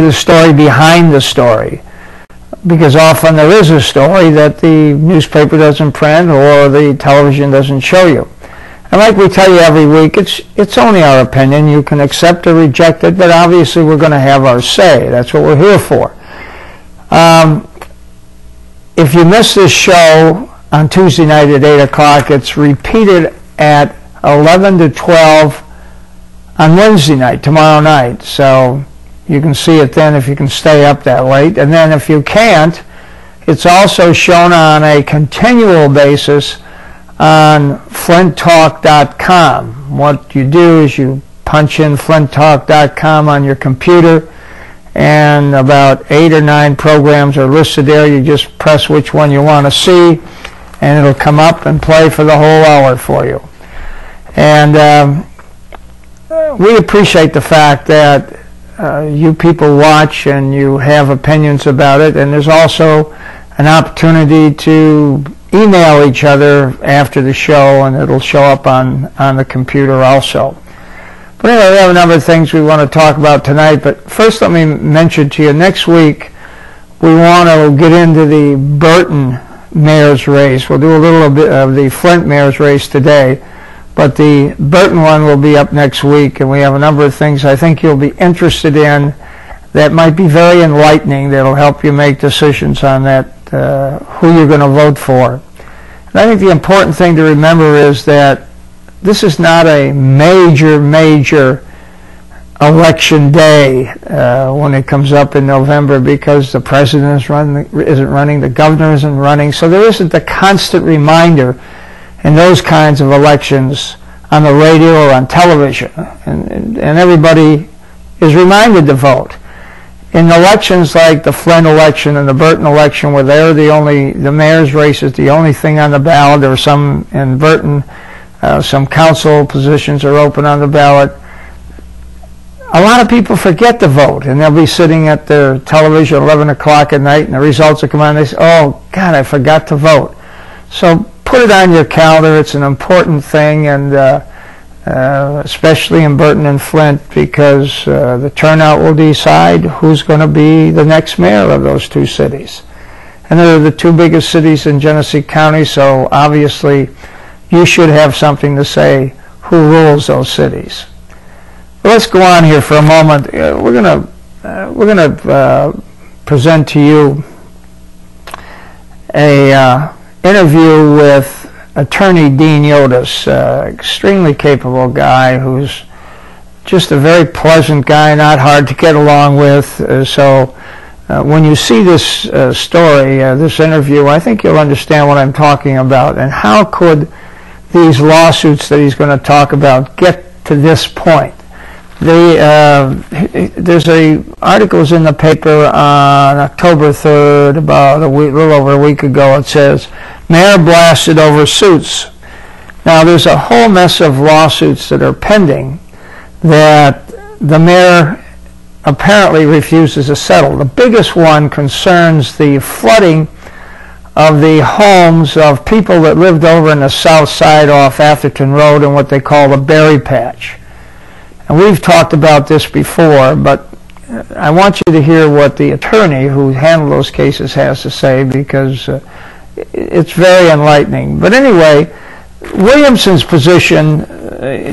the story behind the story, because often there is a story that the newspaper doesn't print or the television doesn't show you. And like we tell you every week, it's only our opinion. You can accept or reject it, but obviously we're going to have our say. That's what we're here for. If you miss this show on Tuesday night at 8 o'clock, it's repeated at 11 to 12 on Wednesday night, tomorrow night. So you can see it then if you can stay up that late. And then if you can't, it's also shown on a continual basis on flinttalk.com. What you do is you punch in flinttalk.com on your computer, and about 8 or 9 programs are listed there. You just press which one you want to see, and it'll come up and play for the whole hour for you. And we appreciate the fact that you people watch and you have opinions about it, and there's also an opportunity to email each other after the show, and it'll show up on the computer also. But anyway, we have a number of things we want to talk about tonight, but first let me mention to you, next week we want to get into the Burton mayor's race. We'll do a little bit of the Flint mayor's race today, but the Burton one will be up next week, and we have a number of things I think you'll be interested in that might be very enlightening, that'll help you make decisions on that, who you're going to vote for. And I think the important thing to remember is that this is not a major election day when it comes up in November, because the president isn't running, the governor isn't running, so there isn't the constant reminder in those kinds of elections on the radio or on television, and everybody is reminded to vote. In elections like the Flint election and the Burton election, where the mayor's race is the only thing on the ballot, or some in Burton, some council positions are open on the ballot, a lot of people forget to vote, and they'll be sitting at their television at 11 o'clock at night, and the results will come on, and they say, oh God, I forgot to vote. So put it on your calendar. It's an important thing, and especially in Burton and Flint, because the turnout will decide who's going to be the next mayor of those two cities. And they're the two biggest cities in Genesee County, so obviously you should have something to say who rules those cities. But let's go on here for a moment. We're going to present to you a interview with Attorney Dean Yotis, extremely capable guy who's just a very pleasant guy, not hard to get along with. So when you see this story, this interview, I think you'll understand what I'm talking about, and how could these lawsuits that he's going to talk about get to this point. There's articles in the paper on October 3rd, about a little over a week ago. It says, Mayor blasted over suits. Now, there's a whole mess of lawsuits that are pending that the mayor apparently refuses to settle. The biggest one concerns the flooding of the homes of people that lived over in the south side off Atherton Road in what they call the Berry Patch. And we've talked about this before, but I want you to hear what the attorney who handled those cases has to say, because it's very enlightening. But anyway, Williamson's position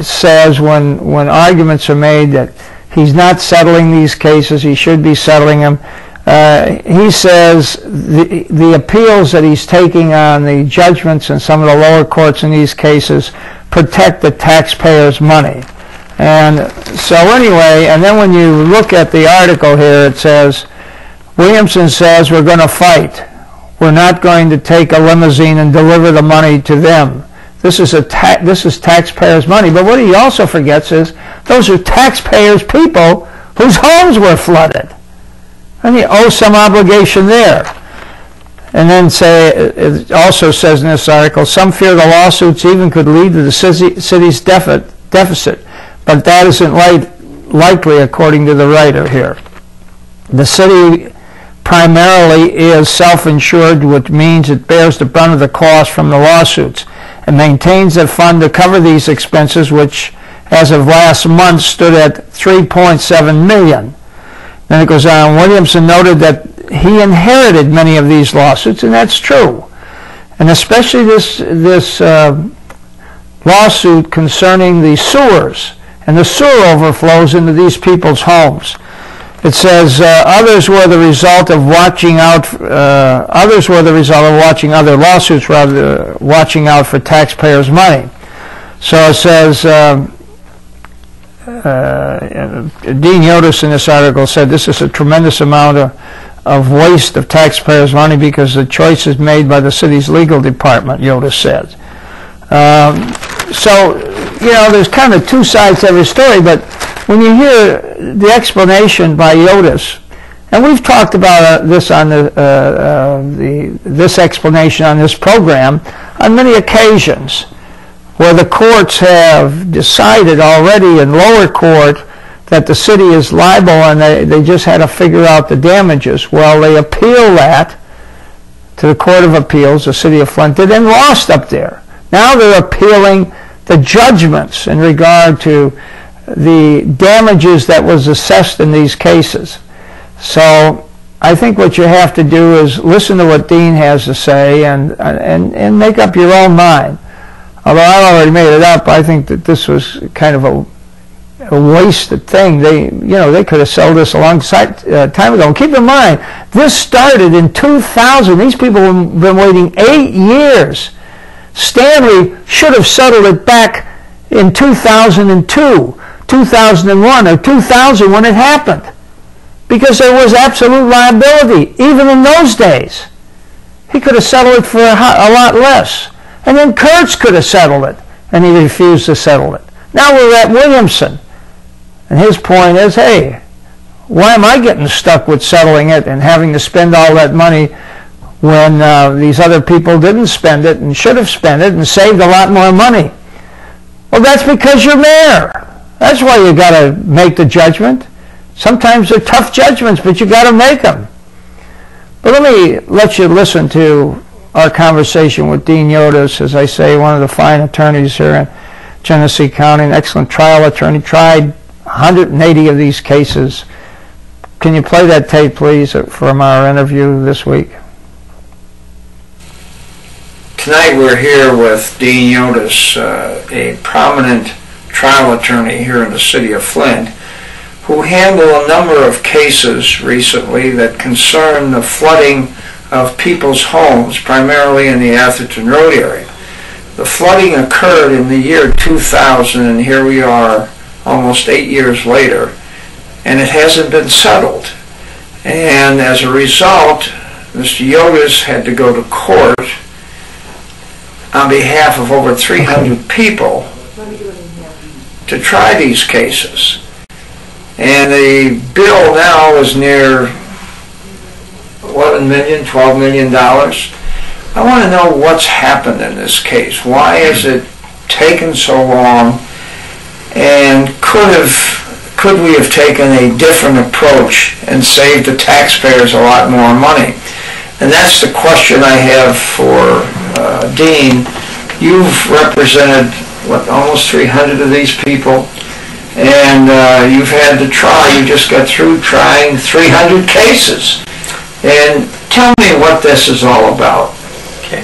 says when arguments are made that he's not settling these cases, he should be settling them. He says the appeals that he's taking on the judgments in some of the lower courts in these cases protect the taxpayers' money. And so anyway, and then when you look at the article here, it says, Williamson says, we're going to fight. We're not going to take a limousine and deliver the money to them. This is taxpayers' money. But what he also forgets is those are taxpayers' people whose homes were flooded. And he owes some obligation there. And then it also says in this article, some fear the lawsuits even could lead to the city's deficit. But that isn't likely, according to the writer here. The city primarily is self-insured, which means it bears the brunt of the cost from the lawsuits and maintains a fund to cover these expenses, which as of last month stood at $3.7 million. Then it goes on, Williamson noted that he inherited many of these lawsuits, and that's true. And especially this lawsuit concerning the sewers and the sewer overflows into these people's homes. It says others were the result of watching out. Others were the result of watching other lawsuits, rather watching out for taxpayers' money. So it says. Dean Yotis in this article said this is a tremendous amount of waste of taxpayers' money because the choice is made by the city's legal department, Yotis said. So, you know, there's kind of two sides to every story, but when you hear the explanation by Yotis, and we've talked about this on this explanation on this program on many occasions, where the courts have decided already in lower court that the city is liable and they just had to figure out the damages. Well, they appeal that to the Court of Appeals, the city of Flint did, and lost up there. Now they're appealing the judgments in regard to the damages that was assessed in these cases. So I think what you have to do is listen to what Dean has to say and make up your own mind. Although I already made it up, I think that this was kind of a wasted thing. They could have sold this a long time ago. And keep in mind, this started in 2000. These people have been waiting 8 years. Stanley should have settled it back in 2002, 2001, or 2000 when it happened, because there was absolute liability even in those days. He could have settled it for a lot less. And then Kurtz could have settled it, and he refused to settle it. Now we're at Williamson, and his point is, hey, why am I getting stuck with settling it and having to spend all that money when these other people didn't spend it and should have spent it and saved a lot more money? Well, that's because you're mayor. That's why you got to make the judgment. Sometimes they're tough judgments, but you got to make them. But let me let you listen to our conversation with Dean Yotis, as I say, one of the fine attorneys here in Genesee County, an excellent trial attorney, tried 180 of these cases. Can you play that tape, please, from our interview this week? Tonight we're here with Dean Yotis, a prominent trial attorney here in the city of Flint, who handled a number of cases recently that concern the flooding of people's homes, primarily in the Atherton Road area. The flooding occurred in the year 2000, and here we are almost 8 years later, and it hasn't been settled. And as a result, Mr. Yotis had to go to court on behalf of over 300 people to try these cases. And the bill now is near $11 million, $12 million. I want to know what's happened in this case. Why has it taken so long? And could we have taken a different approach and saved the taxpayers a lot more money? And that's the question I have for Dean. You've represented, almost 300 of these people, and you've had to try. You just got through trying 300 cases. And tell me what this is all about. Okay.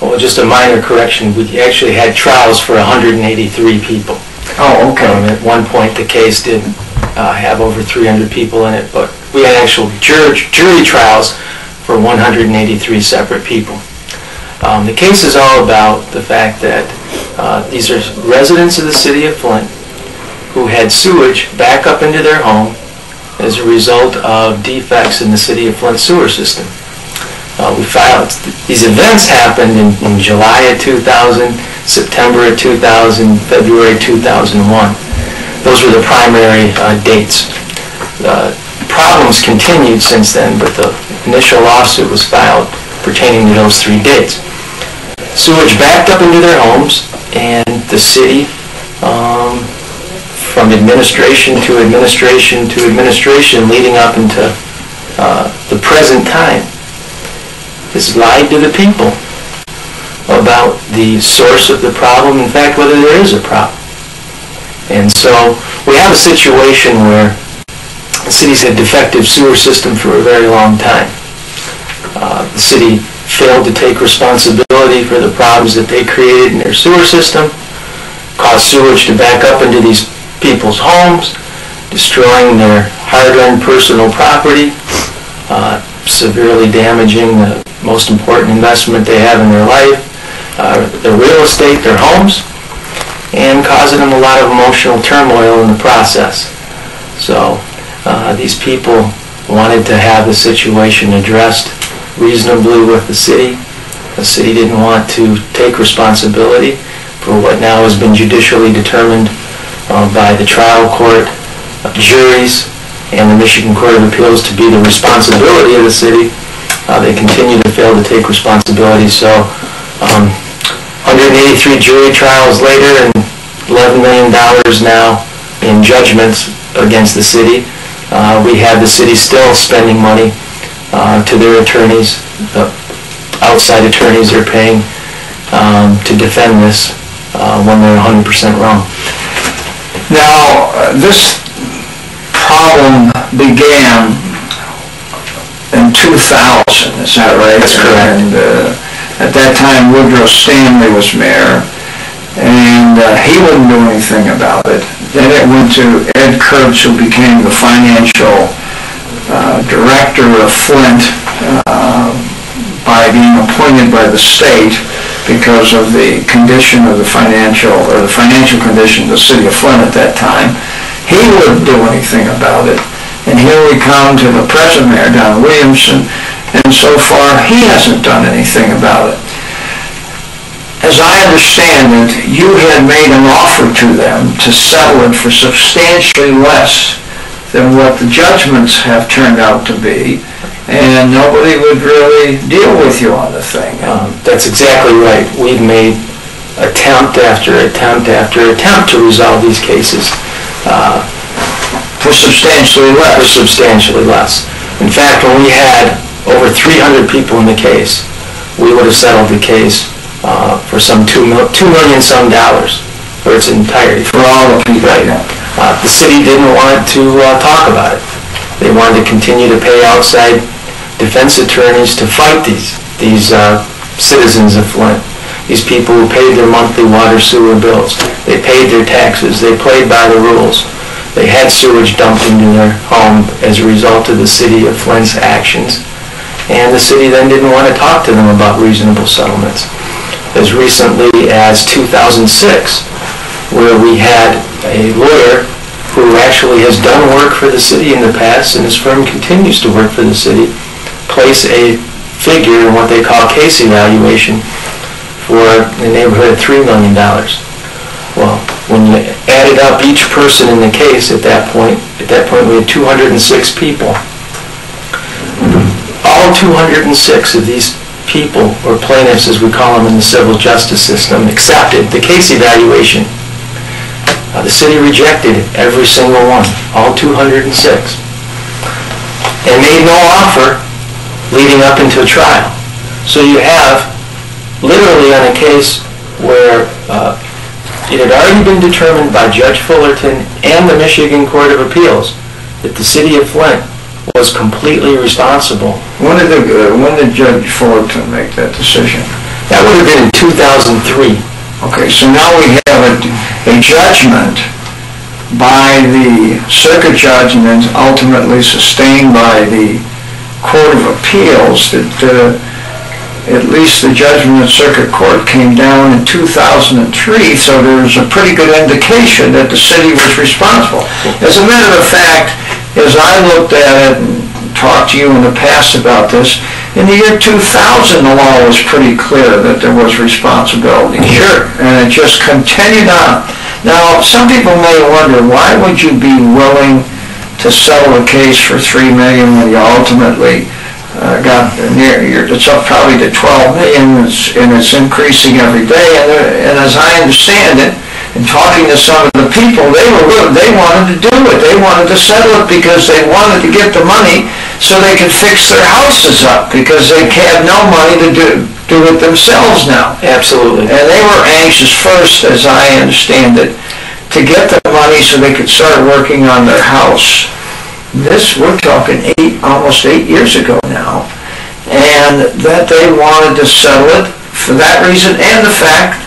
Well, just a minor correction. We actually had trials for 183 people. Oh, okay. At one point, the case did have over 300 people in it, but we had actual jury trials for 183 separate people. The case is all about the fact that these are residents of the city of Flint who had sewage back up into their home as a result of defects in the city of Flint sewer system. We filed, these events happened in July of 2000, September of 2000, February 2001. Those were the primary dates. Problems continued since then, but the initial lawsuit was filed pertaining to those 3 dates. Sewage backed up into their homes, and the city, from administration to administration to administration leading up into the present time, has lied to the people about the source of the problem, in fact, whether there is a problem. And so we have a situation where The city's had defective sewer system for a very long time. The city failed to take responsibility for the problems that they created in their sewer system, caused sewage to back up into these people's homes, destroying their hard-earned personal property, severely damaging the most important investment they have in their life, their real estate, their homes, and causing them a lot of emotional turmoil in the process. So these people wanted to have the situation addressed reasonably with the city. The city didn't want to take responsibility for what now has been judicially determined by the trial court, juries, and the Michigan Court of Appeals to be the responsibility of the city. They continue to fail to take responsibility. So 183 jury trials later and $11 million now in judgments against the city. We have the city still spending money to their attorneys, outside attorneys they're paying to defend this when they're 100% wrong. Now, this problem began in 2000, is that right? That's correct. And at that time, Woodrow Stanley was mayor, and he wouldn't do anything about it. Then it went to Ed Kurtz, who became the financial director of Flint by being appointed by the state because of the condition of the financial condition of the city of Flint at that time. He wouldn't do anything about it. And here we come to the present mayor, Don Williamson, and so far he hasn't done anything about it. As I understand it, you had made an offer to them to settle it for substantially less than what the judgments have turned out to be, and nobody would really deal with you on the thing. That's exactly right. We've made attempt after attempt after attempt to resolve these cases. For substantially less. For substantially less. In fact, when we had over 300 people in the case, we would have settled the case for some $2 million some dollars for its entirety. For all the people. Right. The city didn't want to talk about it. They wanted to continue to pay outside defense attorneys to fight these citizens of Flint. These people who paid their monthly water sewer bills. They paid their taxes. They played by the rules. They had sewage dumped into their home as a result of the city of Flint's actions. And the city then didn't want to talk to them about reasonable settlements. As recently as 2006, where we had a lawyer who actually has done work for the city in the past, and his firm continues to work for the city, place a figure in what they call case evaluation for the neighborhood of $3 million. Well, when you added up each person in the case at that point we had 206 people. All 206 of these people, or plaintiffs as we call them in the civil justice system, accepted the case evaluation. The city rejected every single one, all 206, and made no offer leading up into a trial. So you have, literally on a case where it had already been determined by Judge Fullerton and the Michigan Court of Appeals that the city of Flint was completely responsible. When did Judge Fullerton make that decision? That would have been in 2003. Okay, so now we have a judgment by the circuit judge and then ultimately sustained by the Court of Appeals that at least the judgment of circuit court came down in 2003, so there's a pretty good indication that the city was responsible. As a matter of fact, as I looked at it and talked to you in the past about this, in the year 2000 the law was pretty clear that there was responsibility. Sure. And it just continued on. Now, some people may wonder, why would you be willing to settle a case for $3 million when you ultimately got near, it's up probably to $12 million, and it's increasing every day. And as I understand it, in talking to some of the people, they wanted to do it. They wanted to settle it because they wanted to get the money so they could fix their houses up, because they had no money to do it themselves now. Absolutely. And they were anxious first, as I understand it, to get the money so they could start working on their house. we're talking almost 8 years ago now, and that they wanted to settle it for that reason and the fact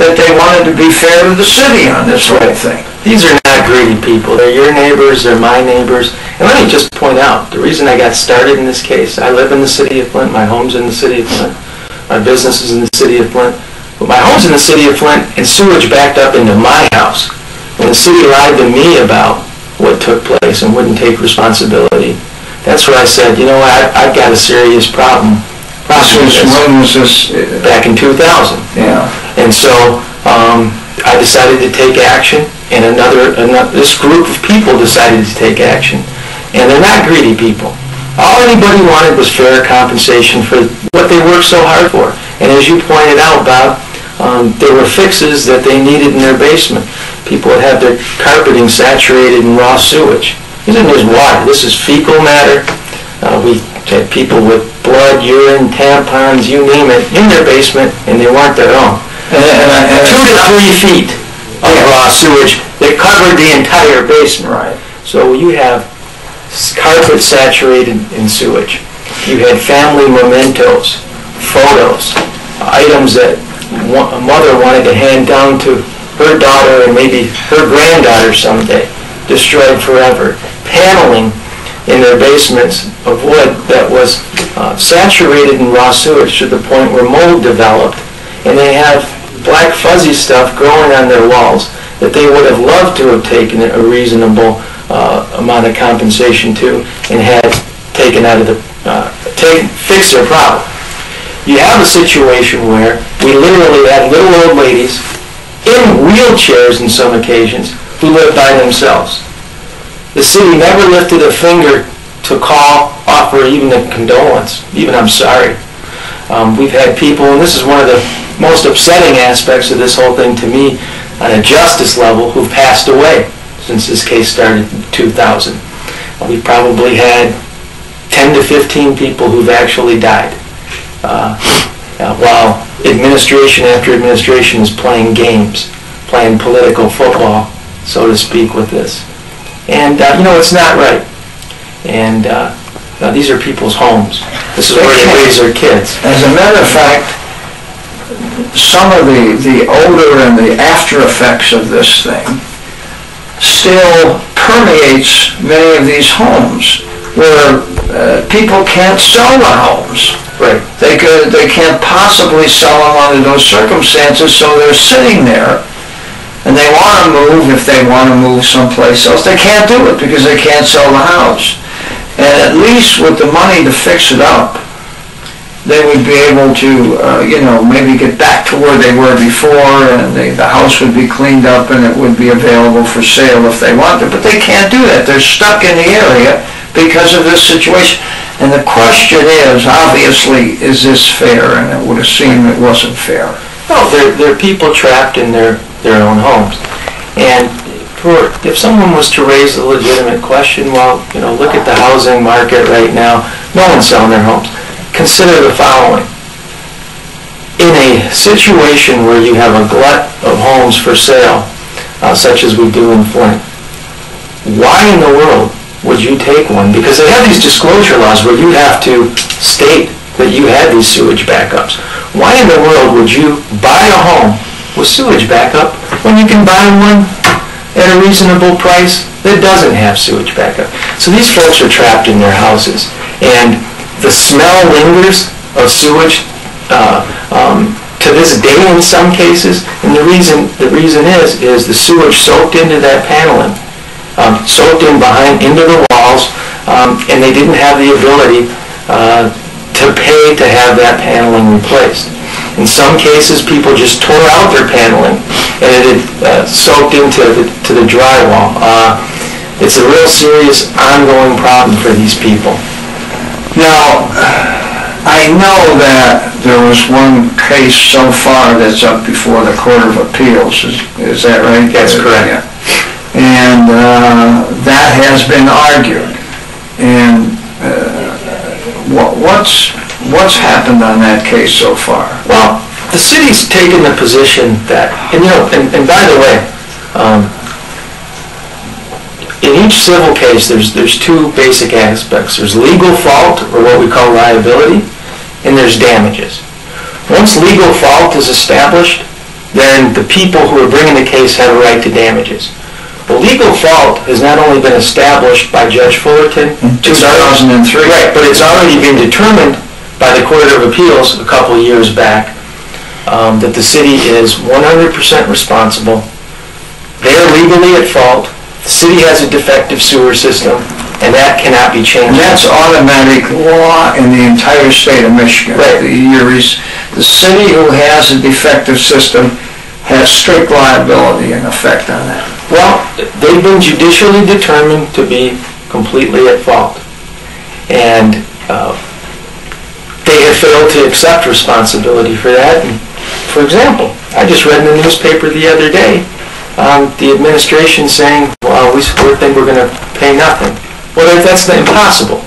that they wanted to be fair to the city on this whole thing. These are not greedy people. They're your neighbors, they're my neighbors. And let me just point out, the reason I got started in this case, I live in the city of Flint, my home's in the city of Flint, my business is in the city of Flint, but my home's in the city of Flint and sewage backed up into my house. When the city lied to me about what took place and wouldn't take responsibility, that's where I said, you know what, I've got a serious problem. When was this? Back in 2000. Yeah. And so I decided to take action, and this group of people decided to take action. And they're not greedy people. All anybody wanted was fair compensation for what they worked so hard for. And as you pointed out, Bob, there were fixes that they needed in their basement. People would have their carpeting saturated in raw sewage. This isn't just water. This is fecal matter. We had people with blood, urine, tampons, you name it, in their basement, and they weren't their own. 2 to 3 feet of raw sewage that covered the entire basement. Right. So you have carpet saturated in sewage. You had family mementos, photos, items that a mother wanted to hand down to her daughter and maybe her granddaughter someday, destroyed forever. Paneling in their basements of wood that was saturated in raw sewage to the point where mold developed, and they have black fuzzy stuff growing on their walls that they would have loved to have taken a reasonable amount of compensation to and had taken out of the, fix their problem. You have a situation where we literally have little old ladies in wheelchairs in some occasions who live by themselves. The city never lifted a finger to call, offer even a condolence, even I'm sorry. We've had people, and this is one of the most upsetting aspects of this whole thing to me on a justice level, who've passed away since this case started in 2000. We've probably had 10 to 15 people who've actually died, while administration after administration is playing games, playing political football, so to speak, with this. And, it's not right. And these are people's homes. This is where they raise their kids. As a matter of fact, some of the odor and the after effects of this thing still permeates many of these homes where people can't sell the homes. Right. They can't possibly sell them under those circumstances, so they're sitting there. And they want to move if they want to move someplace else. They can't do it because they can't sell the house. And at least with the money to fix it up, they would be able to, maybe get back to where they were before, and the house would be cleaned up and it would be available for sale if they wanted. But they can't do that. They're stuck in the area because of this situation. And the question is, obviously, is this fair? And it would seem it wasn't fair. No, they're people trapped in their own homes. And if someone was to raise a legitimate question, well, look at the housing market right now. No one's selling their homes. Consider the following. In a situation where you have a glut of homes for sale, such as we do in Flint, why in the world would you take one? Because they have these disclosure laws where you have to state that you had these sewage backups. Why in the world would you buy a home with sewage backup when you can buy one at a reasonable price that doesn't have sewage backup? So these folks are trapped in their houses, and the smell lingers of sewage to this day in some cases, and the reason is the sewage soaked into that paneling, soaked into the walls, and they didn't have the ability to pay to have that paneling replaced. In some cases, people just tore out their paneling and it had soaked into the drywall. It's a real serious ongoing problem for these people. Now, I know that there was one case so far that's up before the Court of Appeals. Is that right? That's correct. Yeah. And that has been argued. And what's happened on that case so far? Well, the city's taken the position that, and by the way, in each civil case, there's two basic aspects. There's legal fault, or what we call liability, and there's damages. Once legal fault is established, then the people who are bringing the case have a right to damages. Well, legal fault has not only been established by Judge Fullerton in 2003, right, but it's already been determined by the Court of Appeals a couple of years back that the city is 100% responsible. They're legally at fault. The city has a defective sewer system, and that cannot be changed. And that's automatic law in the entire state of Michigan. Right. The city who has a defective system has strict liability in effect on that. Well, they've been judicially determined to be completely at fault. And they have failed to accept responsibility for that. And for example, I just read in the newspaper the other day, the administration saying, well, we think we're going to pay nothing. Well, that's impossible.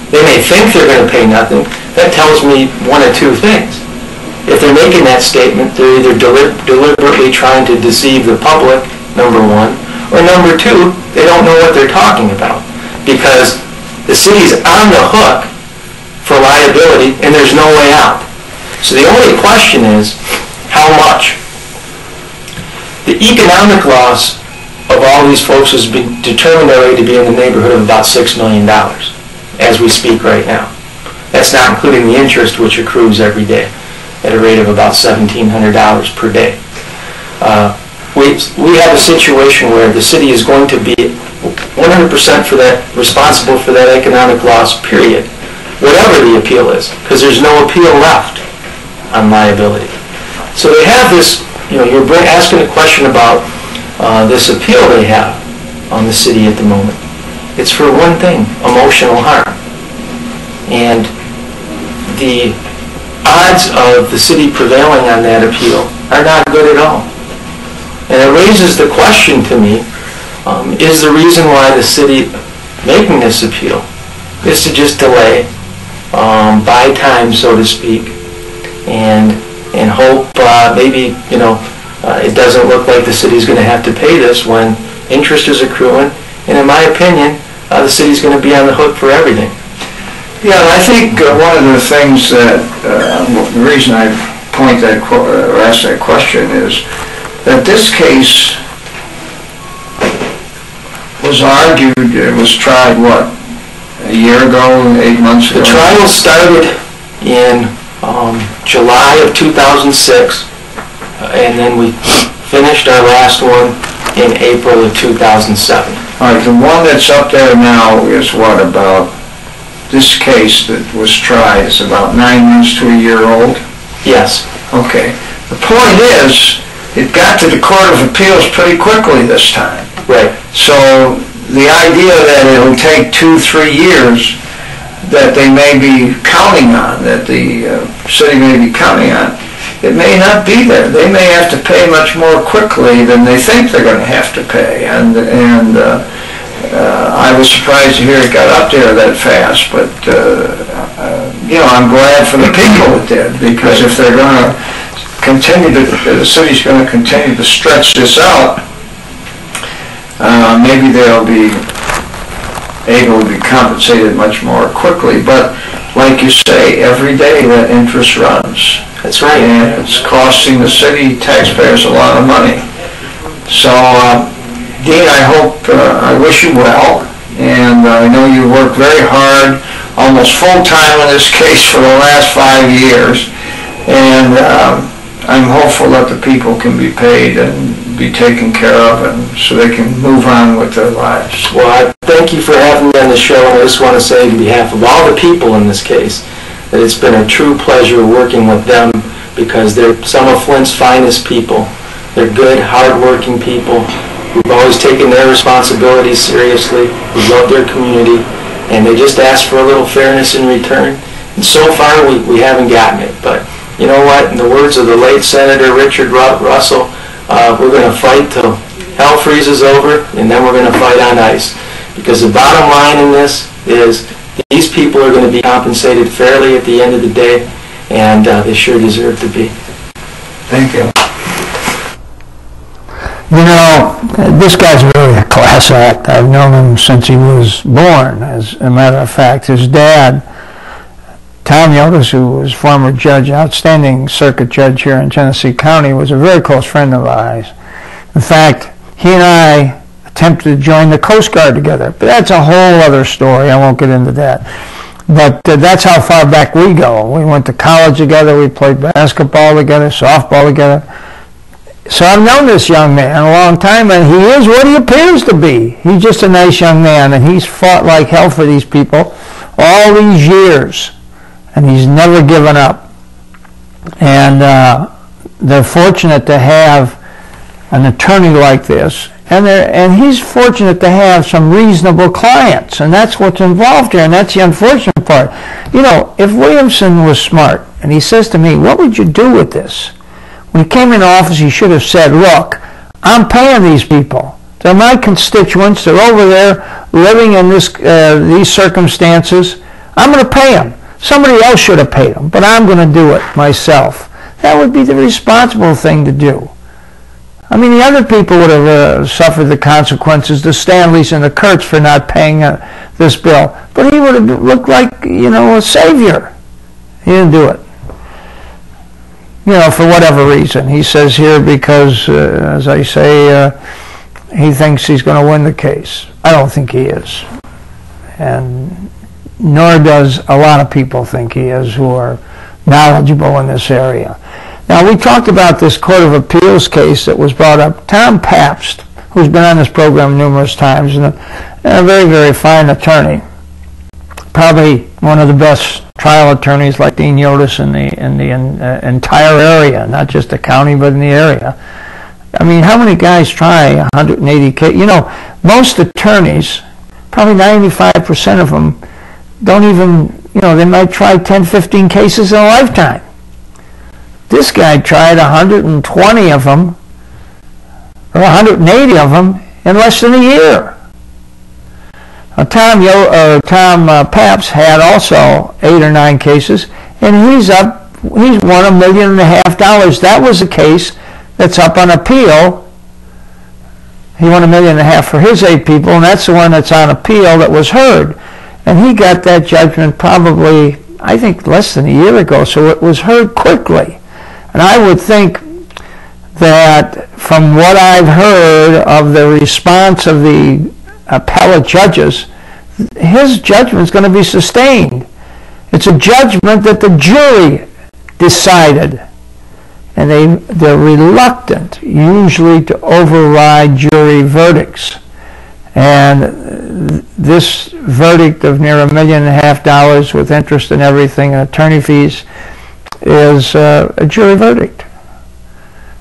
They may think they're going to pay nothing. That tells me one of two things. If they're making that statement, they're either deliberately trying to deceive the public, number one, or number two, they don't know what they're talking about, because the city's on the hook for liability and there's no way out. So the only question is, how much? The economic loss of all these folks has been determined already to be in the neighborhood of about $6 million as we speak right now. That's not including the interest, which accrues every day at a rate of about $1,700 per day. We have a situation where the city is going to be 100% responsible for that economic loss, period, whatever the appeal is, because there's no appeal left on liability. So they have this, you're asking a question about this appeal they have on the city at the moment. It's for one thing, emotional harm. And the odds of the city prevailing on that appeal are not good at all. And it raises the question to me, is the reason why the city making this appeal is to just delay, buy time, so to speak, and hope maybe, it doesn't look like the city's going to have to pay this when interest is accruing. And in my opinion, the city's going to be on the hook for everything. Yeah, and I think one of the things that, the reason I asked that question is that this case was argued, it was tried, what, a year ago, 8 months ago? The trial started in July of 2006, and then we finished our last one in April of 2007. All right, the one that's up there now is what, about, this case that was tried is about 9 months to a year old? Yes. Okay. The point is, it got to the Court of Appeals pretty quickly this time. Right. So the idea that it'll take 2-3 years that they may be counting on, that the city may be counting on, it may not be there. They may have to pay much more quickly than they think they're going to have to pay. And I was surprised to hear it got up there that fast, but I'm glad for the people it did, because if they're going to continue the city's going to continue to stretch this out, maybe they'll be able to be compensated much more quickly. But like you say, every day that interest runs. That's right. And it's costing the city taxpayers a lot of money. So, Dean, I wish you well, and I know you worked very hard, almost full-time on this case for the last 5 years, and I'm hopeful that the people can be paid and be taken care of, and so they can move on with their lives. Well, I thank you for having me on the show, and I just want to say on behalf of all the people in this case that it's been a true pleasure working with them, because they're some of Flint's finest people. They're good, hard-working people who've always taken their responsibilities seriously, who love their community, and they just ask for a little fairness in return. And so far, we haven't gotten it. But you know what? In the words of the late Senator Richard Russell, we're going to fight till hell freezes over, and then we're going to fight on ice. Because the bottom line in this is these people are going to be compensated fairly at the end of the day, and they sure deserve to be. Thank you. You know, this guy's really a class act. I've known him since he was born. As a matter of fact, his dad, Tom Yotis, who was former judge, outstanding circuit judge here in Genesee County, was a very close friend of ours. In fact, he and I attempted to join the Coast Guard together. But that's a whole other story. I won't get into that. But that's how far back we go. We went to college together. We played basketball together, softball together. So I've known this young man a long time, and he is what he appears to be. He's just a nice young man, and he's fought like hell for these people all these years, and he's never given up. And they're fortunate to have an attorney like this, and he's fortunate to have some reasonable clients, and that's what's involved here, and that's the unfortunate part. You know, if Williamson was smart, and he says to me, what would you do with this? When he came into office, he should have said, look, I'm paying these people. They're my constituents. They're over there living in these circumstances. I'm going to pay them. Somebody else should have paid them, but I'm going to do it myself. That would be the responsible thing to do. I mean, the other people would have suffered the consequences, the Stanleys and the Kurtz, for not paying this bill. But he would have looked like, you know, a savior. He didn't do it. You know, for whatever reason. He says here because, as I say, he thinks he's going to win the case. I don't think he is. And nor does a lot of people think he is who are knowledgeable in this area. Now, we talked about this Court of Appeals case that was brought up. Tom Pabst, who's been on this program numerous times, and a very, very fine attorney, probably one of the best trial attorneys like Dean Yotis in the entire area, not just the county, but in the area. I mean, how many guys try 180 cases? You know, most attorneys, probably 95% of them, don't even, you know, they might try 10, 15 cases in a lifetime. This guy tried 120 of them, or 180 of them, in less than a year. Tom Pabst had also 8 or 9 cases, and he's won $1.5 million. That was a case that's up on appeal. He won $1.5 million for his 8 people, and that's the one that's on appeal that was heard. And he got that judgment probably, I think, less than a year ago, so it was heard quickly. And I would think that from what I've heard of the response of the appellate judges, his judgment is going to be sustained. It's a judgment that the jury decided, and they're reluctant usually to override jury verdicts. And this verdict of near $1.5 million with interest and everything and attorney fees is a jury verdict.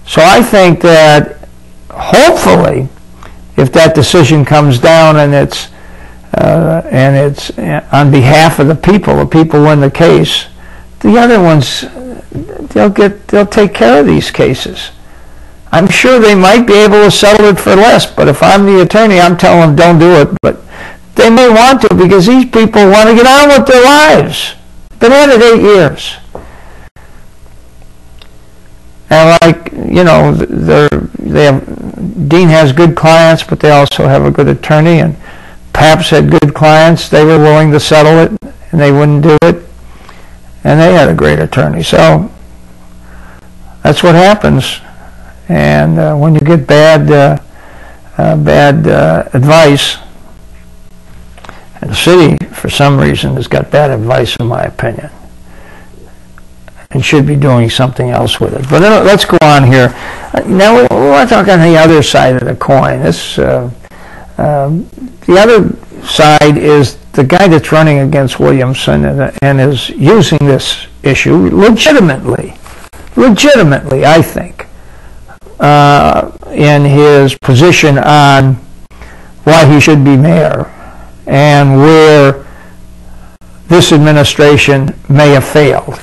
So I think that hopefully, if that decision comes down and it's on behalf of the people win the case, the other ones, they'll take care of these cases. I'm sure they might be able to settle it for less, but if I'm the attorney, I'm telling them don't do it. But they may want to, because these people want to get on with their lives. Been at it 8 years. And like, you know, Dean has good clients, but they also have a good attorney, and Pabst had good clients. They were willing to settle it, and they wouldn't do it, and they had a great attorney. So that's what happens. And when you get bad advice, and the city, for some reason, has got bad advice, in my opinion, and should be doing something else with it. But let's go on here. Now we want to talk on the other side of the coin. The other side is the guy that's running against Williamson and is using this issue legitimately, I think, in his position on why he should be mayor and where this administration may have failed.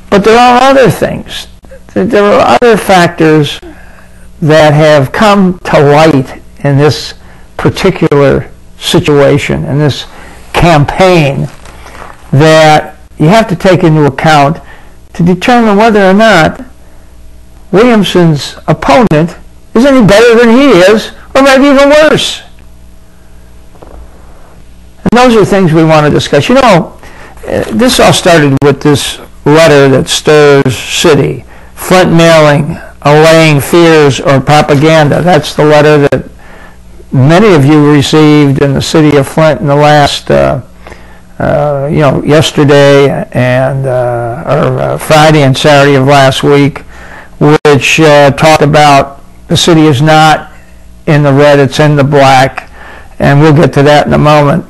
But there are other things. There are other factors that have come to light in this particular situation, in this campaign, that you have to take into account to determine whether or not Williamson's opponent is any better than he is, or maybe even worse. And those are things we want to discuss. You know, this all started with this letter that stirs city. Flint mailing, allaying fears or propaganda. That's the letter that many of you received in the city of Flint in the last, yesterday and or Friday and Saturday of last week, which talked about the city is not in the red, it's in the black, and we'll get to that in a moment.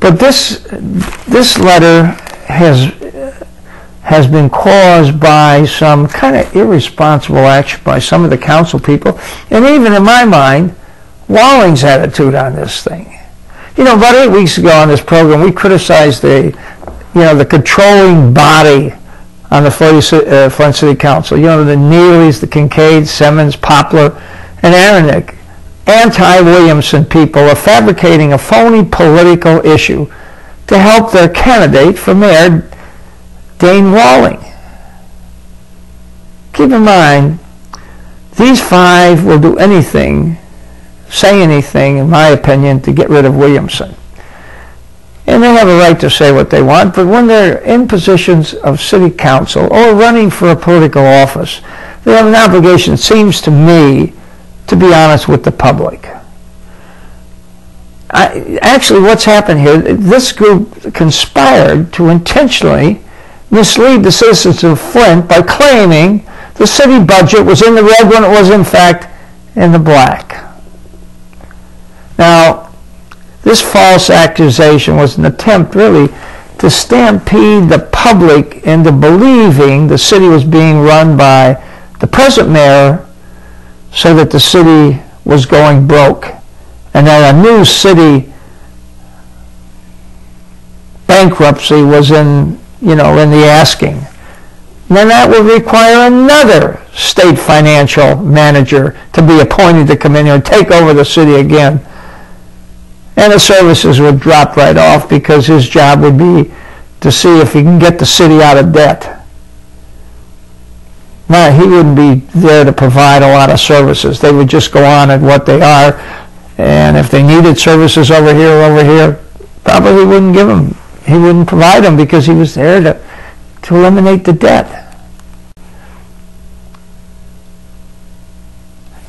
But this letter has been caused by some kind of irresponsible action by some of the council people, and even in my mind, Walling's attitude on this thing. You know, about 8 weeks ago on this program, we criticized the controlling body on the Flint City Council. You know, the Neelys, the Kincaid, Simmons, Poplar, and Aronik, anti-Williamson people are fabricating a phony political issue to help their candidate for mayor, Dane Walling. Keep in mind, these five will do anything, say anything, in my opinion, to get rid of Williamson. And they have a right to say what they want, but when they're in positions of city council or running for a political office, they have an obligation, it seems to me, to be honest with the public. Actually, what's happened here, this group conspired to intentionally mislead the citizens of Flint by claiming the city budget was in the red when it was in fact in the black. Now, this false accusation was an attempt really to stampede the public into believing the city was being run by the present mayor so that the city was going broke and that a new city bankruptcy was in the asking. And then that would require another state financial manager to be appointed to come in here and take over the city again. And the services would drop right off because his job would be to see if he can get the city out of debt. Now, he wouldn't be there to provide a lot of services. They would just go on at what they are. And if they needed services over here, probably he wouldn't give them. He wouldn't provide them because he was there to eliminate the debt.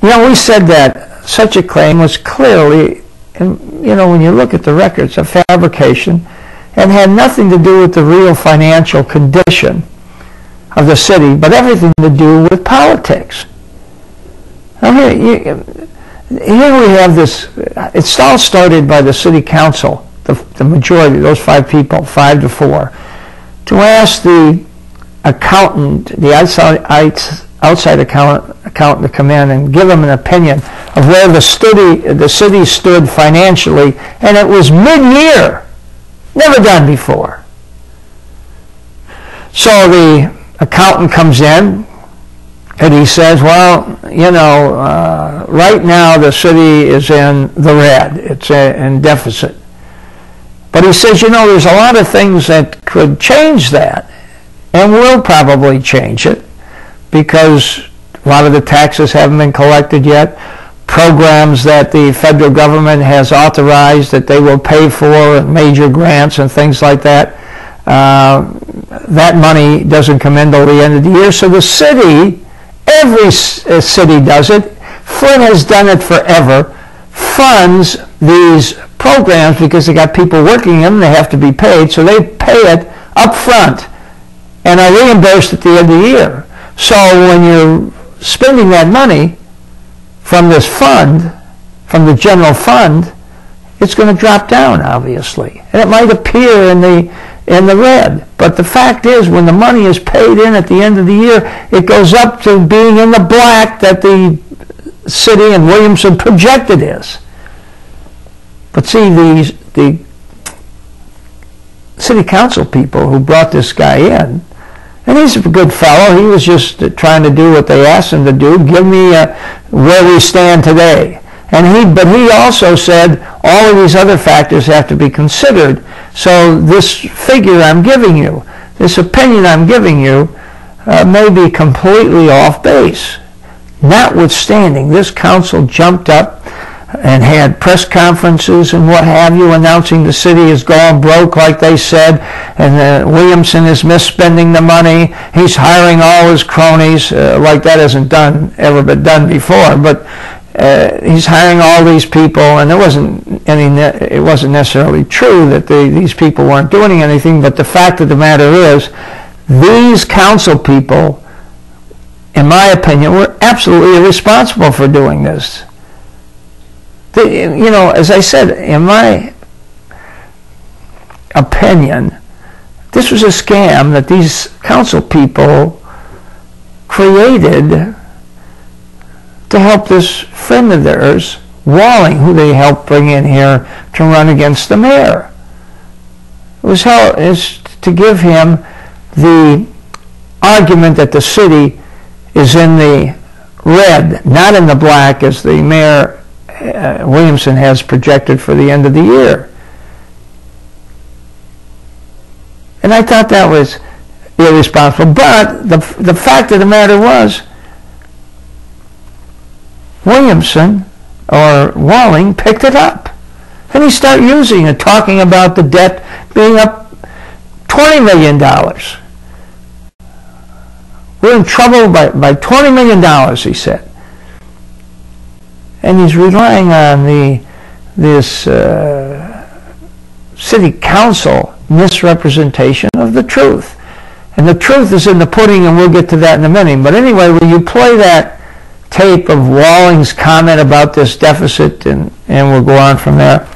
You know, we said that such a claim was clearly, when you look at the records, a fabrication and had nothing to do with the real financial condition of the city, but everything to do with politics. Now here we have this, it's all started by the city council, the majority, those five people, 5-4, to ask the accountant, the outside accountant to come in and give them an opinion of where the city stood financially, and it was mid-year, never done before. So the accountant comes in and he says, well, right now the city is in the red, it's in deficit. But he says, there's a lot of things that could change that, and will probably change it, because a lot of the taxes haven't been collected yet. Programs that the federal government has authorized that they will pay for, and major grants and things like that, that money doesn't come in until the end of the year. So the city, every city does it, Flint has done it forever, funds these programs because they got people working in them, they have to be paid, so they pay it up front and are reimbursed at the end of the year. So when you're spending that money from this fund, from the general fund, it's going to drop down, obviously. And it might appear in the red. But the fact is, when the money is paid in at the end of the year, it goes up to being in the black that the city and Williamson projected is. But see, the city council people who brought this guy in, and he's a good fellow, he was just trying to do what they asked him to do, give me where we stand today. But he also said all of these other factors have to be considered. So this figure I'm giving you, this opinion I'm giving you, may be completely off base. Notwithstanding, this council jumped up and had press conferences and what have you, announcing the city is going broke like they said, and Williamson is misspending the money. He's hiring all his cronies, like that hasn't ever been done before, but he's hiring all these people, and it wasn't necessarily true that these people weren't doing anything, but the fact of the matter is, these council people, in my opinion, were absolutely irresponsible for doing this. As I said, in my opinion, this was a scam that these council people created to help this friend of theirs, Walling, who they helped bring in here to run against the mayor. It was to give him the argument that the city is in the red, not in the black, as the mayor Williamson has projected for the end of the year. And I thought that was irresponsible. But the fact of the matter was, Williamson, or Walling, picked it up. And he started using it, talking about the debt being up $20 million. We're in trouble by $20 million, he said. And he's relying on this city council misrepresentation of the truth. And the truth is in the pudding, and we'll get to that in a minute. But anyway, when you play that tape of Walling's comment about this deficit, and we'll go on from there.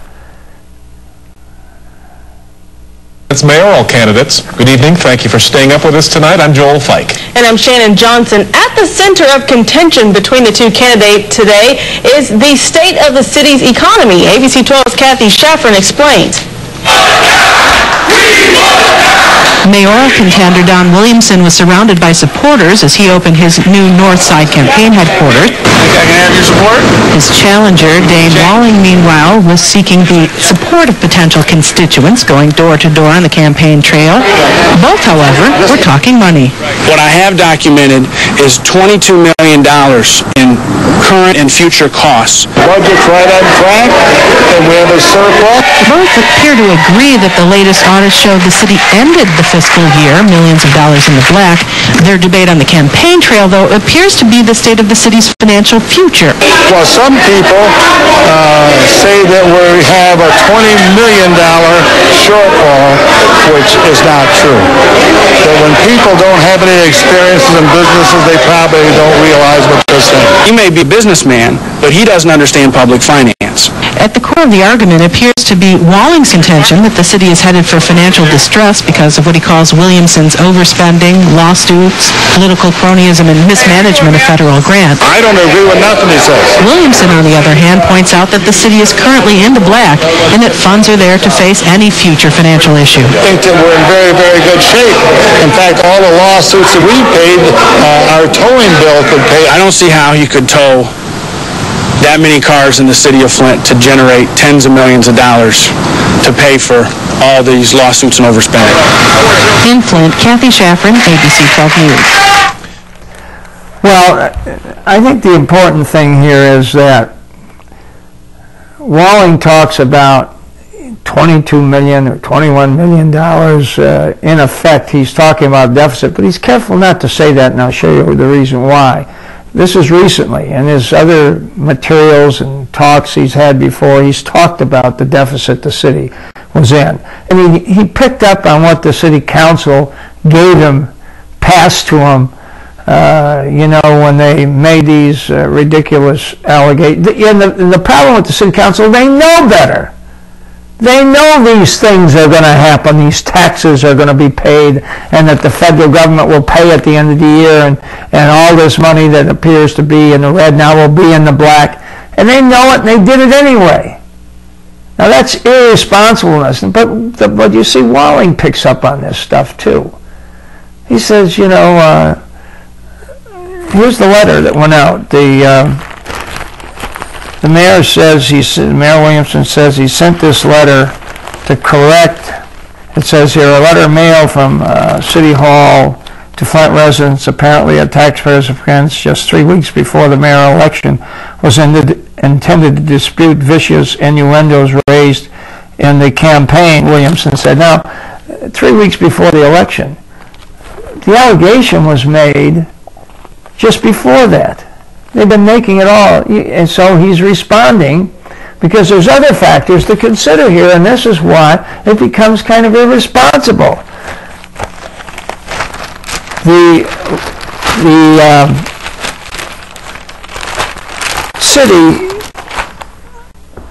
It's mayoral candidates. Good evening. Thank you for staying up with us tonight. I'm Joel Fike. And I'm Shannon Johnson. At the center of contention between the two candidates today is the state of the city's economy. ABC 12's Kathy Schafran explains. Mayoral contender Don Williamson was surrounded by supporters as he opened his new Northside campaign headquarters. I can have your support? His challenger, Dave Walling, meanwhile, was seeking the support of potential constituents, going door to door on the campaign trail. Both, however, were talking money. What I have documented is $22 million in current and future costs. Budget's right on track, and we have a surplus. Both appear to agree that the latest audit showed the city ended the fiscal year millions of dollars in the black. Their debate on the campaign trail, though, appears to be the state of the city's financial future. Well, some people say that we have a $20 million shortfall, which is not true. But when people don't have any experiences in businesses, they probably don't realize what they're saying. He may be a businessman, but he doesn't understand public finance. At the core of the argument appears to be Walling's contention that the city is headed for financial distress because of what he calls Williamson's overspending, lawsuits, political cronyism, and mismanagement of federal grants. I don't agree with nothing he says. Williamson, on the other hand, points out that the city is currently in the black and that funds are there to face any future financial issue. I think that we're in very, very good shape. In fact, all the lawsuits that we paid, our towing bill could pay. I don't see how you could tow that many cars in the city of Flint to generate tens of millions of dollars to pay for all these lawsuits and overspending. In Flint, Kathy Schafran, ABC 12 News. Well, I think the important thing here is that Walling talks about $22 million or $21 million. In effect, he's talking about deficit, but he's careful not to say that, and I'll show you the reason why. This is recently, and his other materials and talks he's had before, he's talked about the deficit the city was in. I mean, he picked up on what the city council gave him, passed to him, when they made these ridiculous allegations. And the problem with the city council, they know better. They know these things are going to happen, these taxes are going to be paid, and that the federal government will pay at the end of the year, and all this money that appears to be in the red now will be in the black. And they know it, and they did it anyway. Now that's irresponsibleness, but you see, Walling picks up on this stuff too. He says, here's the letter that went out. The mayor says, Mayor Williamson says he sent this letter to correct, it says here, a letter mailed from City Hall to Flint residents, apparently at taxpayers' expense, just 3 weeks before the mayoral election, was intended to dispute vicious innuendos raised in the campaign, Williamson said. Now, 3 weeks before the election, the allegation was made just before that. They've been making it all, and so he's responding because there's other factors to consider here, and this is why it becomes kind of irresponsible. The city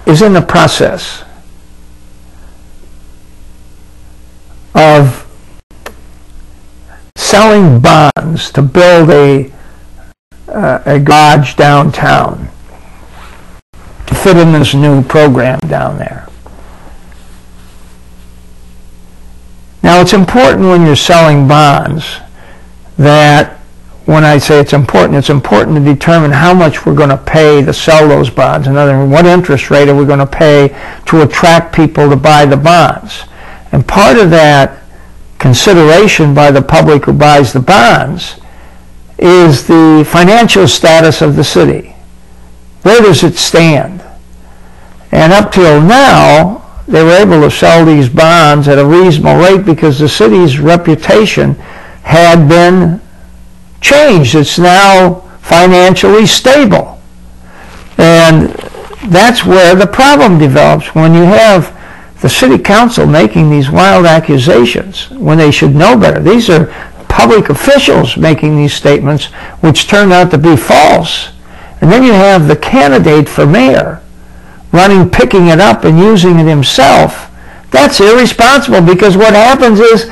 is in the process of selling bonds to build a garage downtown to fit in this new program down there. Now, it's important when you're selling bonds that, when I say it's important to determine how much we're going to pay to sell those bonds. In other words, what interest rate are we going to pay to attract people to buy the bonds? And part of that consideration by the public who buys the bonds is the financial status of the city. Where does it stand? And up till now, they were able to sell these bonds at a reasonable rate because the city's reputation had been changed. It's now financially stable. And that's where the problem develops, when you have the city council making these wild accusations when they should know better. These are public officials making these statements which turned out to be false. And then you have the candidate for mayor picking it up and using it himself. That's irresponsible, because what happens is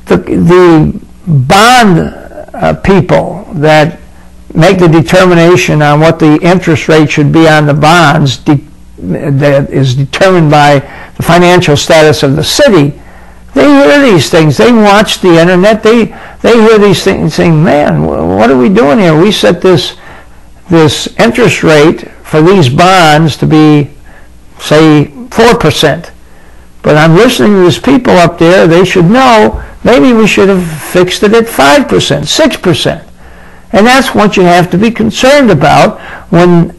the bond people that make the determination on what the interest rate should be on the bonds that is determined by the financial status of the city. They hear these things. They watch the internet. They hear these things and say, man, what are we doing here? We set this interest rate for these bonds to be, say, 4%. But I'm listening to these people up there. They should know maybe we should have fixed it at 5%, 6%. And that's what you have to be concerned about when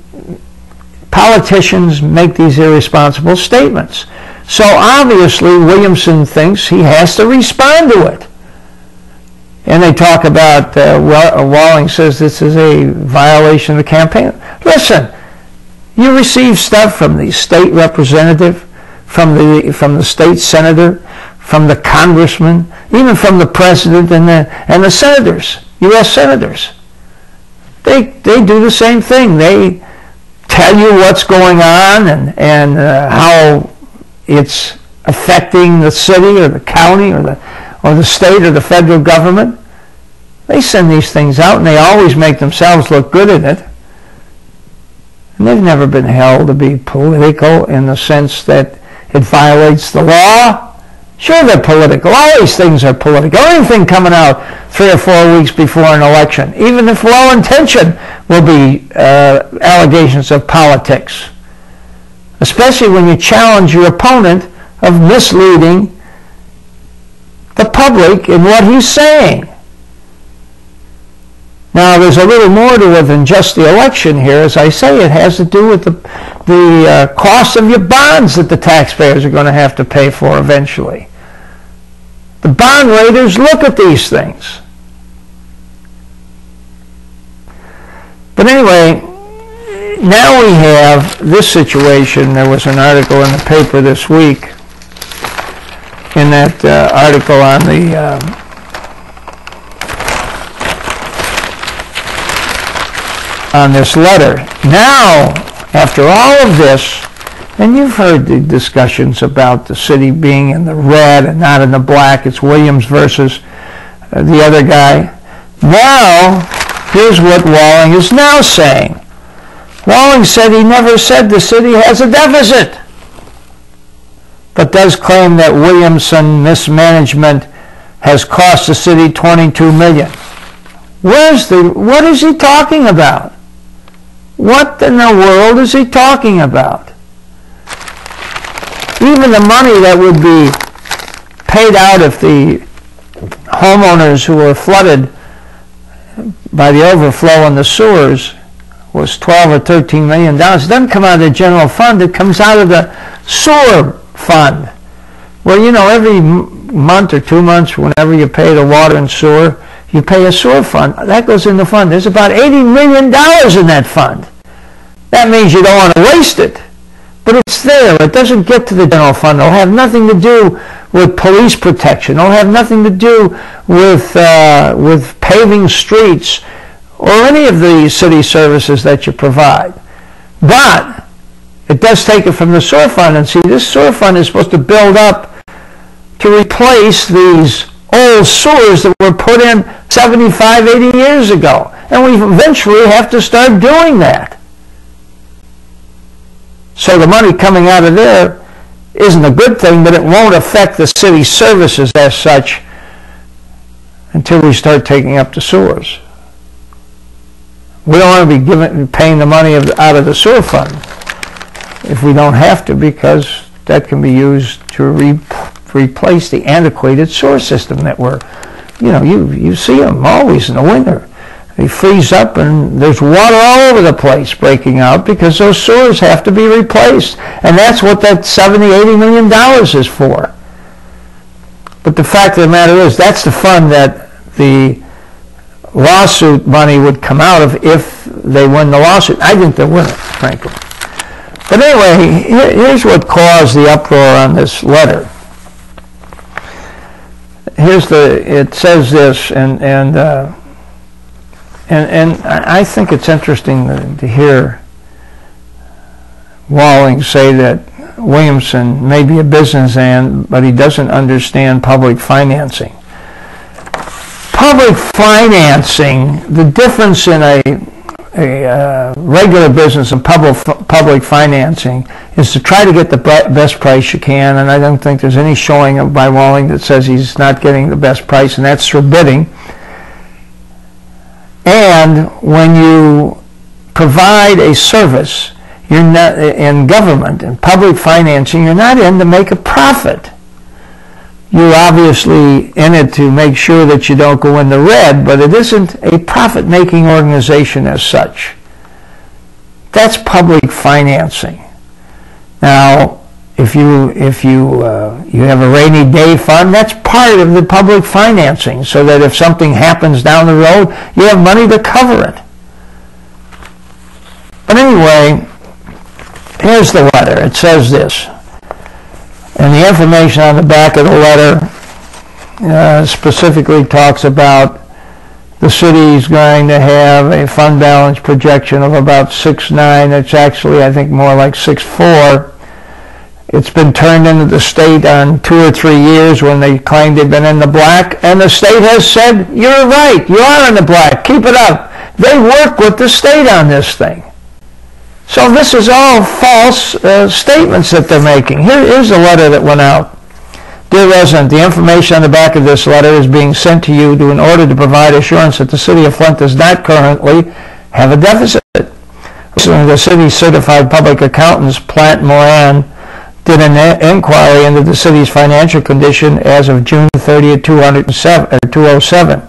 politicians make these irresponsible statements. So obviously Williamson thinks he has to respond to it. And they talk about, Walling says this is a violation of the campaign. Listen, you receive stuff from the state representative, from the state senator, from the congressman, even from the president and the senators, U.S. senators. They do the same thing. They tell you what's going on and how it's affecting the city or the county or the state or the federal government. They send these things out and they always make themselves look good in it. And they've never been held to be political in the sense that it violates the law. Sure, they're political. All these things are political. Anything coming out 3 or 4 weeks before an election, even if well-intentioned, will be allegations of politics. Especially when you challenge your opponent of misleading the public in what he's saying. Now, there's a little more to it than just the election here. As I say, it has to do with the cost of your bonds that the taxpayers are going to have to pay for eventually. The bond raters look at these things. But anyway, now we have this situation. There was an article in the paper this week, in that article on the on this letter. Now, after all of this, and you've heard the discussions about the city being in the red and not in the black, it's Williams versus the other guy. Now, here's what Walling is now saying. Walling said he never said the city has a deficit, but does claim that Williamson mismanagement has cost the city $22 million. What is he talking about? What in the world is he talking about? Even the money that would be paid out if the homeowners who were flooded by the overflow in the sewers was 12 or 13 million dollars. It doesn't come out of the general fund. It comes out of the sewer fund. Well, you know, every month or 2 months, whenever you pay the water and sewer, you pay a sewer fund. That goes in the fund. There's about $80 million in that fund. That means you don't want to waste it. But it's there. It doesn't get to the general fund. It'll have nothing to do with police protection. It'll have nothing to do with paving streets or any of the city services that you provide. But it does take it from the sewer fund. And see, this sewer fund is supposed to build up to replace these old sewers that were put in 75, 80 years ago. And we eventually have to start doing that. So the money coming out of there isn't a good thing, but it won't affect the city services as such until we start taking up the sewers. We don't want to be paying the money out of the sewer fund if we don't have to, because that can be used to replace the antiquated sewer system that you see them always in the winter. They freeze up and there's water all over the place breaking out because those sewers have to be replaced. And that's what that $70, $80 million is for. But the fact of the matter is, that's the fund that the lawsuit money would come out of if they win the lawsuit. I think they'll win it, frankly. But anyway, here's what caused the uproar on this letter. It says this, and I think it's interesting to hear Walling say that Williamson may be a businessman, but he doesn't understand public financing. Public financing, the difference in a regular business and public financing is to try to get the best price you can, and I don't think there's any showing by Walling that says he's not getting the best price, and that's through bidding. And when you provide a service, you're not in government and public financing, you're not in to make a profit. You're obviously in it to make sure that you don't go in the red, but it isn't a profit-making organization as such. That's public financing. Now, if you have a rainy day fund, that's part of the public financing, so that if something happens down the road, you have money to cover it. But anyway, here's the letter. It says this. And the information on the back of the letter specifically talks about the city's going to have a fund balance projection of about 6.9. It's actually, I think, more like 6.4. It's been turned into the state on 2 or 3 years when they claimed they've been in the black, and the state has said, you're right, you are in the black, keep it up. They work with the state on this thing. So this is all false statements that they're making. Here's the letter that went out. Dear resident, the information on the back of this letter is being sent to you in order to provide assurance that the city of Flint does not currently have a deficit. The city's certified public accountants, Plant Moran, did an inquiry into the city's financial condition as of June 30th, 2007.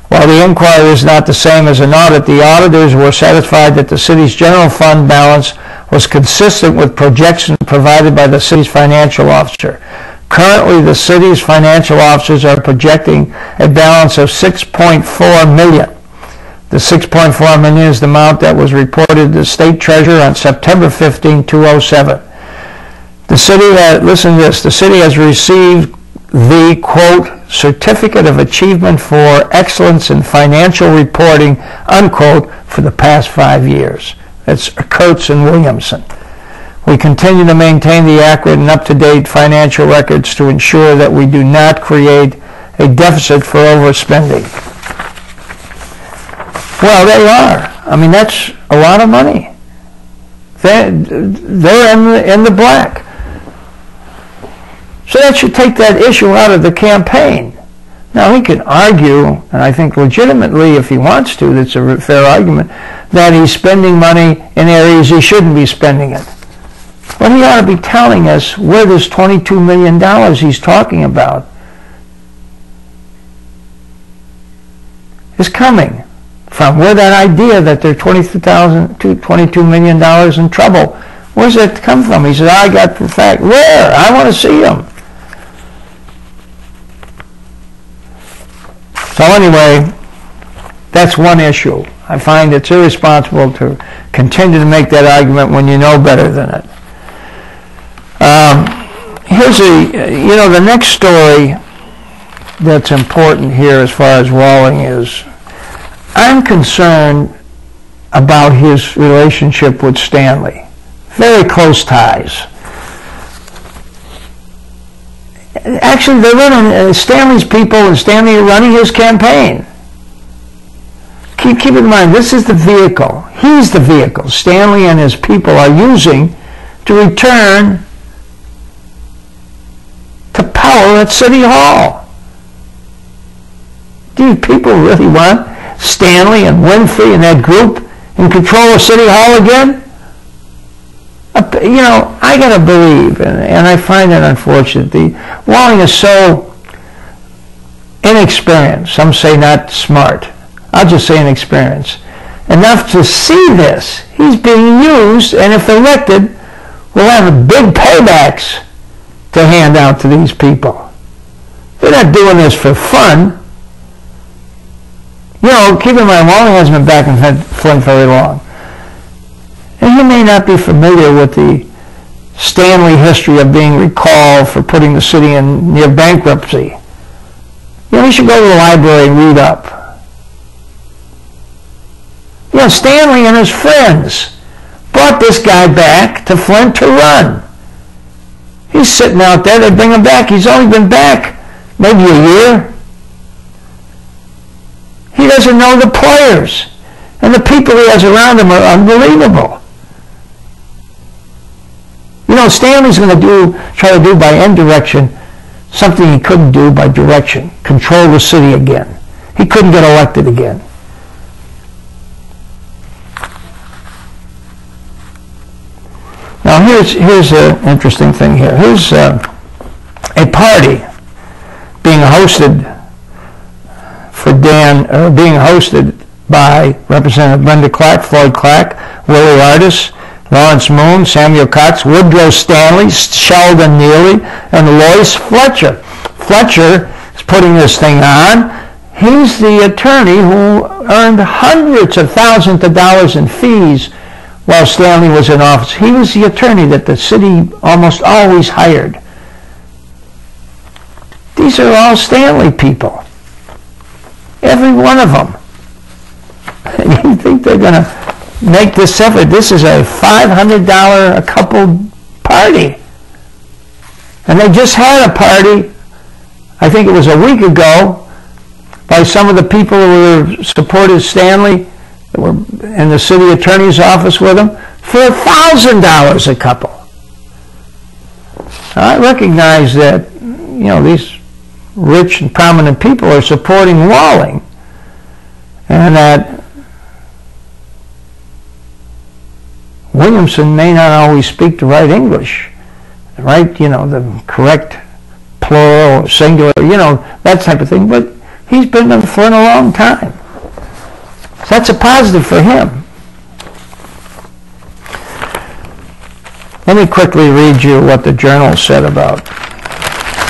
While the inquiry is not the same as an audit, the auditors were satisfied that the city's general fund balance was consistent with projections provided by the city's financial officer. Currently, the city's financial officers are projecting a balance of $6.4 million. The $6.4 million is the amount that was reported to the state treasurer on September 15, 2007. The city the city has received the, quote, Certificate of Achievement for Excellence in Financial Reporting, unquote, for the past 5 years. That's Kurtz and Williamson. We continue to maintain the accurate and up-to-date financial records to ensure that we do not create a deficit for overspending. Well, they are. I mean, that's a lot of money. They're in the black. So that should take that issue out of the campaign. Now, he can argue, and I think legitimately if he wants to, that's a fair argument, that he's spending money in areas he shouldn't be spending it. But he ought to be telling us where this $22 million he's talking about is coming from? Where that idea that they're $22 million in trouble, where's that come from? He said, I got the fact. Where? I want to see them. So anyway, that's one issue. I find it's irresponsible to continue to make that argument when you know better than it. Here's the next story that's important here as far as Walling is, I'm concerned about his relationship with Stanley. Very close ties. Actually, they're running, Stanley's people and Stanley are running his campaign. Keep in mind, this is the vehicle. He's the vehicle Stanley and his people are using to return to power at City Hall. Do you people really want Stanley and Winfrey and that group in control of City Hall again? I got to believe, and I find it unfortunate, Walling is so inexperienced. Some say not smart. I'll just say inexperienced. Enough to see this. He's being used, and if elected, we'll have big paybacks to hand out to these people. They're not doing this for fun. Keep in mind, Walling hasn't been back in Flint very long. And you may not be familiar with the Stanley history of being recalled for putting the city in near bankruptcy. You should go to the library and read up. Stanley and his friends brought this guy back to Flint to run. He's sitting out there, they bring him back. He's only been back maybe a year. He doesn't know the players. And the people he has around him are unbelievable. Stanley's going to try to do by indirection something he couldn't do by direction. Control the city again. He couldn't get elected again. Now here's an interesting thing here. Here's a party being hosted being hosted by Representative Brenda Clark, Floyd Clark, Willie Ardis, Lawrence Moon, Samuel Cox, Woodrow Stanley, Sheldon Neely, and Lois Fletcher. Fletcher is putting this thing on. He's the attorney who earned hundreds of thousands of dollars in fees while Stanley was in office. He was the attorney that the city almost always hired. These are all Stanley people. Every one of them. You think they're going to make this effort? This is a $500 a couple party. And they just had a party, I think it was a week ago, by some of the people who supported Stanley, that were in the city attorney's office with him, for $1,000 a couple. Now, I recognize that, these rich and prominent people are supporting Walling, and that Williamson may not always speak the right English, the correct plural, singular, that type of thing, but he's been in Flint a long time. So that's a positive for him. Let me quickly read you what the Journal said about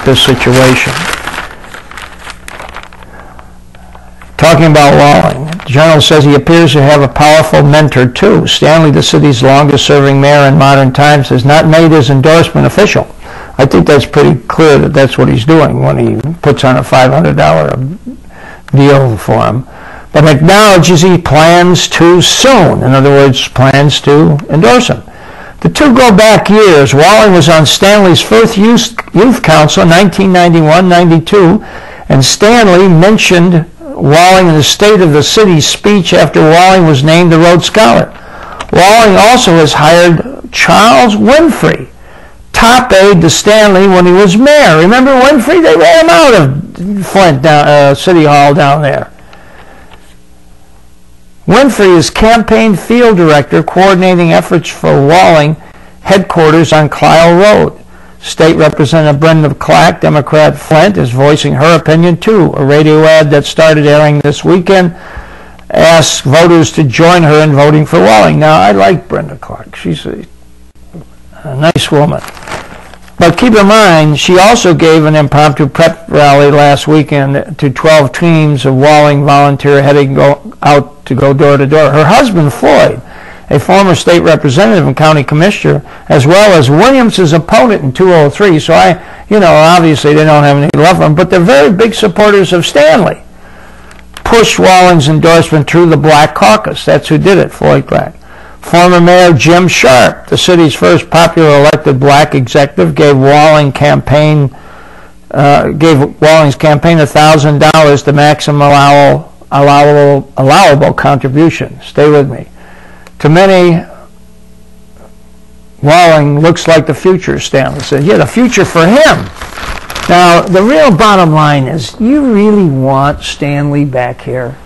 this situation. Talking about Walling, the Journal says he appears to have a powerful mentor too. Stanley, the city's longest-serving mayor in modern times, has not made his endorsement official. I think that's pretty clear that that's what he's doing when he puts on a $500 deal for him, but acknowledges he plans to soon. In other words, plans to endorse him. The two go back years. Walling was on Stanley's first youth council in 1991-92, and Stanley mentioned Walling in the State of the City speech after Walling was named the Rhodes Scholar. Walling also has hired Charles Winfrey, top aide to Stanley when he was mayor. Remember Winfrey? They ran him out of Flint City Hall down there. Winfrey is campaign field director coordinating efforts for Walling headquarters on Clio Road. State Representative Brenda Clark, Democrat Flint, is voicing her opinion too. A radio ad that started airing this weekend asks voters to join her in voting for Walling. Now, I like Brenda Clark. She's a nice woman. But keep in mind, she also gave an impromptu prep rally last weekend to 12 teams of Walling volunteers heading out to go door to door. Her husband, Floyd, a former state representative and county commissioner, as well as Williams' opponent in 203. So obviously they don't have any love for him, but they're very big supporters of Stanley. Pushed Walling's endorsement through the Black Caucus. That's who did it, Floyd Black. Former Mayor Jim Sharp, the city's first popular elected black executive, gave Walling's campaign $1,000, the maximum allowable contribution. Stay with me. To many, Walling looks like the future, Stanley said. Yeah, the future for him. Now, the real bottom line is, you really want Stanley back here?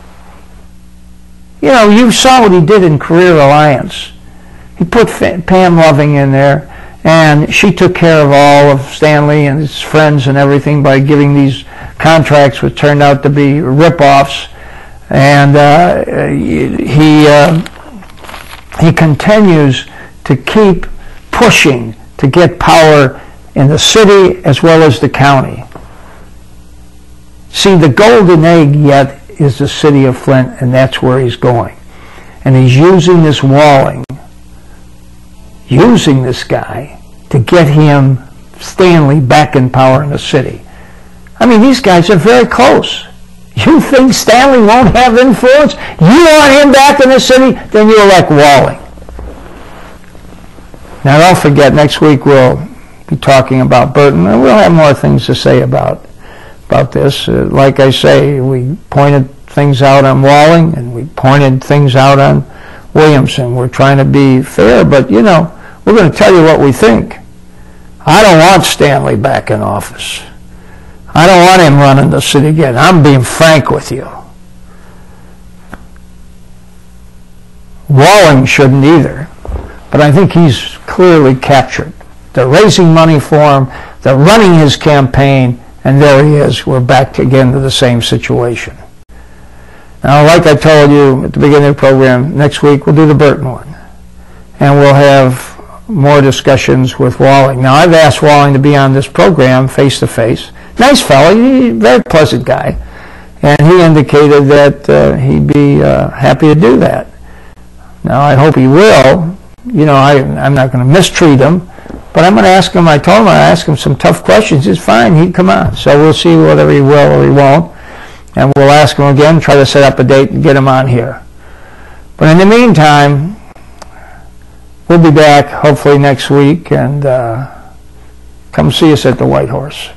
You saw what he did in Career Alliance. He put Pam Loving in there, and she took care of all of Stanley and his friends and everything by giving these contracts which turned out to be rip-offs. And he continues to keep pushing to get power in the city as well as the county. See, the golden egg yet is the city of Flint, and that's where he's going. And he's using this Walling, using this guy to get him, Stanley, back in power in the city. I mean, these guys are very close. You think Stanley won't have influence? You want him back in the city? Then you elect Walling. Now, don't forget, next week we'll be talking about Burton, and we'll have more things to say about this. Like I say, we pointed things out on Walling, and we pointed things out on Williamson. We're trying to be fair, but, we're going to tell you what we think. I don't want Stanley back in office. I don't want him running the city again. I'm being frank with you. Walling shouldn't either, but I think he's clearly captured. They're raising money for him. They're running his campaign, and there he is. We're back again to the same situation. Now, like I told you at the beginning of the program, next week we'll do the Burton one, and we'll have more discussions with Walling. Now, I've asked Walling to be on this program face-to-face. Nice fellow, very pleasant guy, and he indicated that he'd be happy to do that. Now, I hope he will. I'm not going to mistreat him, but I'm going to ask him. I told him I'd ask him some tough questions. It's fine. He'd come on. So we'll see whether he will or he won't, and we'll ask him again, try to set up a date and get him on here. But in the meantime, we'll be back hopefully next week, and come see us at the White Horse.